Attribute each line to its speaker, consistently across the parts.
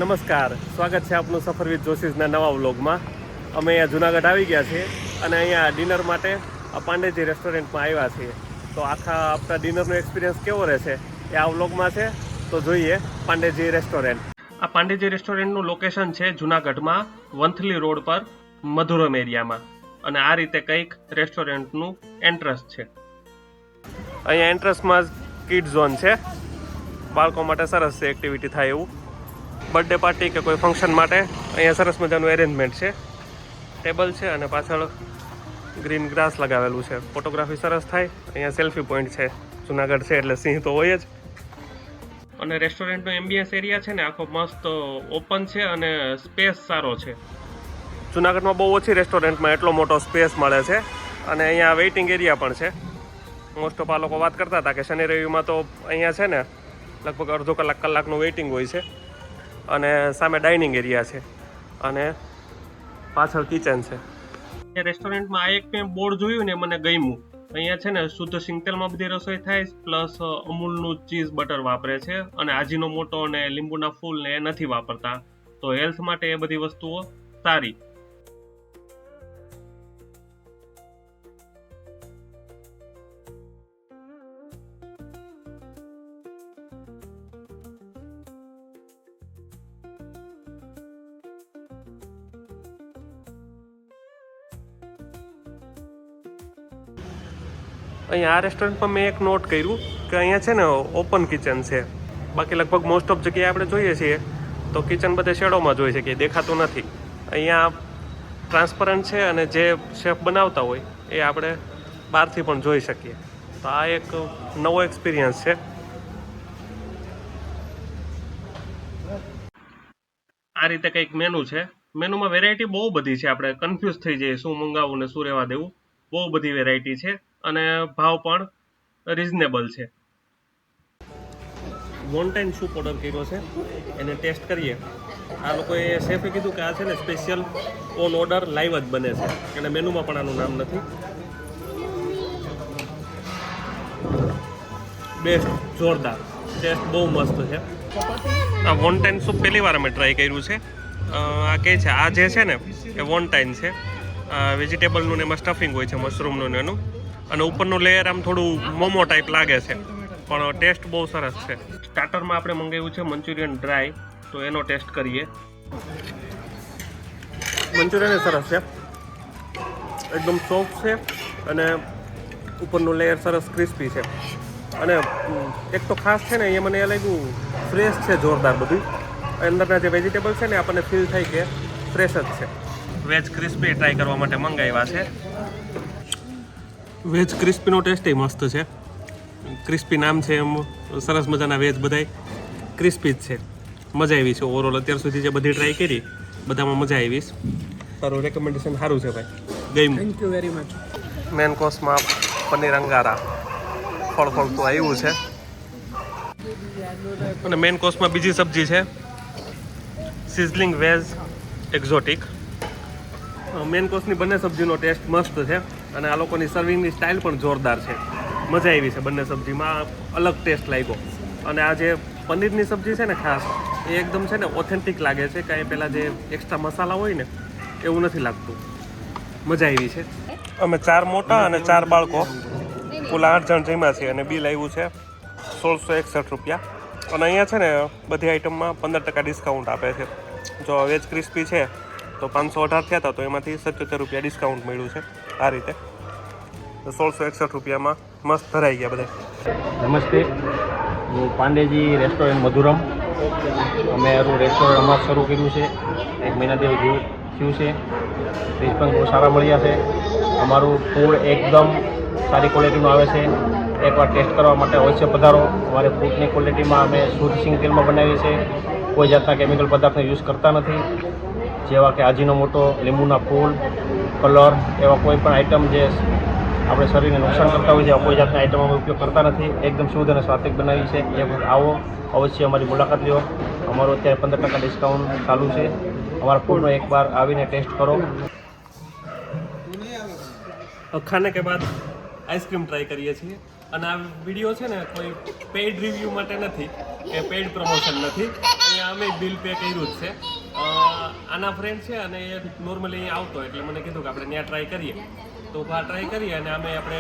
Speaker 1: નમસ્કાર, સ્વાગત છે આપનું સફર વિથ જોશીસના નવા વ્લોગમાં. અમે અહીંયા જુનાગઢ આવી ગયા છીએ અને અહીંયા ડિનર માટે પાંડેજી રેસ્ટોરન્ટમાં આવ્યા છીએ. તો આખા આપણા ડિનરનો એક્સપિરિયન્સ કેવો રહેશે એ આ વ્લોગમાં છે. તો જોઈએ પાંડેજી રેસ્ટોરન્ટ. આ પાંડેજી રેસ્ટોરન્ટનું લોકેશન છે જુનાગઢમાં, વંથલી રોડ પર, મધુરમ એરિયામાં. અને આ રીતે કંઈક રેસ્ટોરન્ટનું એન્ટ્રન્સ છે. અહીંયા એન્ટ્રન્સમાં કિડ ઝોન છે, બાળકો માટે સરસ છે, એક્ટિવિટી થાય એવું. બર્થડે પાર્ટી કે કોઈ ફંક્શન માટે અહીંયા સરસ મજાનું એરેન્જમેન્ટ છે. ટેબલ છે અને પાછળ ગ્રીન ગ્રાસ લગાવેલું છે. ફોટોગ્રાફી સરસ થાય. અહીંયા સેલ્ફી પોઈન્ટ છે. જુનાગઢ છે એટલે સિંહ તો હોય જ. અને રેસ્ટોરન્ટનો એમ્બિયન્સ એરિયા છે ને આખો મસ્ત ઓપન છે અને સ્પેસ સારો છે. જુનાગઢમાં બહુ ઓછી રેસ્ટોરન્ટમાં એટલો મોટો સ્પેસ મળે છે. અને અહીંયા વેઇટિંગ એરિયા પણ છે. મોસ્ટ ઓફ આ લોકો વાત કરતા હતા કે શનિ રવિમાં તો અહીંયા છે ને લગભગ અડધો કલાકનું વેઇટિંગ હોય છે. અને સામે ડાઇનિંગ એરિયા છે અને પાછળ કિચન છે. રેસ્ટોરન્ટમાં આ એક મેં બોર્ડ જોયું ને મને ગમ્યું. અહીંયા છે ને શુદ્ધ સિંગતેલમાં બધી રસોઈ થાય, પ્લસ અમૂલનું ચીઝ બટર વાપરે છે અને આજીનો મોટો અને લીંબુના ફૂલ ને એ નથી વાપરતા. તો હેલ્થ માટે એ બધી વસ્તુઓ સારી. અહીંયા આ રેસ્ટોરન્ટમાં મેં એક નોટ કર્યું કે અહીંયા છે ને ઓપન કિચન છે. બાકી લગભગ મોસ્ટ ઓફ જગ્યાએ આપણે જોઈએ છીએ તો કિચન બધે શેડોમાં જોઈએ છે કે દેખાતું નથી. અહીંયા ટ્રાન્સપરન્ટ છે અને જે શેફ બનાવતા હોય એ આપણે બહારથી પણ જોઈ શકીએ. તો આ એક નવો એક્સપિરિયન્સ છે. આ રીતે કંઈક મેનુ છે. મેનુમાં વેરાયટી બહુ બધી છે. આપણે કન્ફ્યુઝ થઈ જઈએ શું મંગાવવું ને શું રહેવા દેવું. બહુ બધી વેરાયટી છે અને ભાવ પણ રિઝનેબલ છે. વન ટાઈમ સૂપ ઓર્ડર કર્યો છે, એને ટેસ્ટ કરીએ. આ લોકોએ શેફે કીધું કે આ છે ને સ્પેશિયલ ઓન ઓર્ડર લાઈવ જ બને છે, અને મેનુમાં પણ આનું નામ નથી. બેસ્ટ, જોરદાર, ટેસ્ટ બહુ મસ્ત છે. આ વન ટાઈમ સૂપ પહેલી વાર અમે ટ્રાય કર્યું છે. આ કહે છે આ જે છે ને એ વન ટાઈમ છે. વેજીટેબલનું ને એમાં સ્ટફિંગ હોય છે, મશરૂમનું ને એનું. અને ઉપરનું લેયર આમ થોડું મોમો ટાઈપ લાગે છે, પણ ટેસ્ટ બહુ સરસ છે. સ્ટાર્ટરમાં આપણે મંગાવ્યું છે મંચુરિયન ડ્રાય, તો એનો ટેસ્ટ કરીએ. મંચુરિયન સરસ છે, એકદમ સોફ્ટ છે અને ઉપરનું લેયર સરસ ક્રિસ્પી છે. અને એક તો ખાસ છે ને એ મને એ લાગ્યું ફ્રેશ છે, જોરદાર બધું. અંદરના જે વેજીટેબલ છે ને આપણને ફીલ થાય કે ફ્રેશ જ છે. વેજ ક્રિસ્પી ટ્રાય કરવા માટે મંગાવ્યા છે. વેજ ક્રિસ્પીનો ટેસ્ટ મસ્ત છે. ક્રિસ્પી નામ છે એમ સરસ મજાના વેજ બધાય ક્રિસ્પી જ છે. મજા આવી છે ઓવરઓલ. અત્યાર સુધી જે બધી ટ્રાય કરી બધામાં મજા આવી. તારું રેકમેન્ડેશન સારું છે ભાઈ, ગમ્યું.
Speaker 2: Thank you very much.
Speaker 1: Main કોર્સમાં પનીર અંગારા ફળ તો આવ્યું છે. અને મેન કોર્સમાં બીજી સબ્જી છે સિઝલિંગ વેજ એક્ઝોટિક. મેન કોર્સની બંને સબ્જીનો ટેસ્ટ મસ્ત છે અને આ લોકોની સર્વિંગની સ્ટાઇલ પણ જોરદાર છે. મજા આવી છે બંને સબ્જીમાં, અલગ ટેસ્ટ લાગ્યો. અને આ જે પનીરની સબ્જી છે ને ખાસ એ એકદમ છે ને ઓથેન્ટિક લાગે છે. કાંઈ પેલા જે એક્સ્ટ્રા મસાલા હોય ને એવું નથી લાગતું. મજા આવી છે. અમે 4 મોટા અને 4 બાળકો કુલ 8 જણ જમ્યા છીએ અને બિલ આવ્યું છે 1661 રૂપિયા. અને અહીંયા છે ને બધી આઈટમમાં 15% ડિસ્કાઉન્ટ આપે છે. જો વેજ ક્રિસ્પી છે તો 518 થયા હતા, તો એમાંથી 77 રૂપિયા ડિસ્કાઉન્ટ મળ્યું છે. આ રીતે 1661 રૂપિયામાં મસ્ત ધરાઈ ગયા બધા.
Speaker 3: નમસ્તે, હું પાંડેજી રેસ્ટોરન્ટ મધુરમ. અમે રેસ્ટોરન્ટ હમણાં શરૂ કર્યું છે, 1 મહિના જેવું થયું છે. રિસ્પોન્સ બહુ સારા મળ્યા છે. અમારું ફૂડ એકદમ સારી ક્વોલિટીનું આવે છે. એકવાર ટેસ્ટ કરવા માટે અવશ્ય પધારો. અમારે ફૂડની ક્વોલિટીમાં અમે શુદ્ધ સિંગ તેલમાં બનાવીએ છીએ. કોઈ જાતના કેમિકલ પદાર્થનો યુઝ કરતા નથી, જેવા કે આજીનો મોટો, લીંબુના ફૂલ, કલર, એવા કોઈ પણ આઈટમ જે આપણે શરીરને નુકસાન કરતા હોય છે એવા કોઈ જાતના આઈટમ અમે ઉપયોગ કરતા નથી. એકદમ શુદ્ધ અને સ્વાદિક બનાવી છે. એ આવો, અવશ્ય અમારી મુલાકાત લો. અમારું અત્યારે 15% ડિસ્કાઉન્ટ ચાલુ છે. અમારા ફૂડનો એકવાર આવીને ટેસ્ટ કરો.
Speaker 1: ખાને કે બાદ આઈસ્ક્રીમ ટ્રાય કરીએ છીએ. અને આ વિડીયો છે ને કોઈ પેઇડ રિવ્યૂ માટે નથી કે પેઇડ પ્રમોશન નથી. અહીંયા અમે બિલ પે કર્યું જ છે. આના ફ્રેન્ડ છે અને એ નોર્મલી અહીંયા આવતો એટલે મને કીધું કે આપણે ત્યાં ટ્રાય કરીએ. તો આ ટ્રાય કરીએ અને આપણે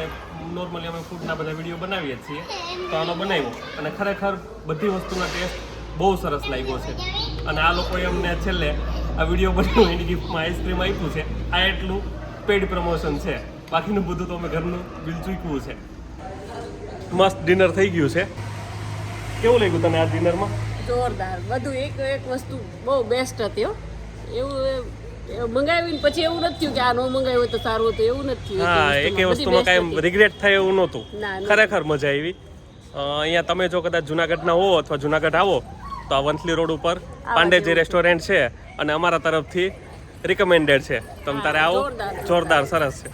Speaker 1: નોર્મલી અમે ફૂડના બધા વિડીયો બનાવીએ જ છીએ. તો આનો બનાવ્યો અને ખરેખર બધી વસ્તુનો ટેસ્ટ બહુ સરસ લાગ્યો છે. અને આ લોકોએ અમને છેલ્લે આ વિડીયો બનાવ્યો એની ગિફ્ટમાં આઈસ્ક્રીમ આપ્યું છે. આ એટલું પેડ પ્રમોશન છે. બાકીનું બધું તો અમે ઘરનું બિલ ચૂક્યું છે. મસ્ત ડિનર થઈ ગયું છે. કેવું લાગ્યું તને આ ડિનરમાં?
Speaker 2: જોરદાર. બધું એક વસ્તુ બહુ બેસ્ટ હતી હો. એવું મંગાવીને પછી એવું નથી થયું કે આ ન મંગાવ્યું તો સારું હતું, એવું નથી થયું.
Speaker 1: હા, એક વસ્તુમાં કાંઈ રિગ્રેટ થાય એવું નહોતું.
Speaker 2: ના.
Speaker 1: ખરેખર મજા આવી. અહીંયા તમે જો કદાચ જુનાગઢના હો અથવા જુનાગઢ આવો તો આ વંથલી રોડ ઉપર પાંડેજી રેસ્ટોરન્ટ છે અને અમારા તરફથી રિકમેન્ડેડ છે. તમે તારે આવો, જોરદાર સરસ છે.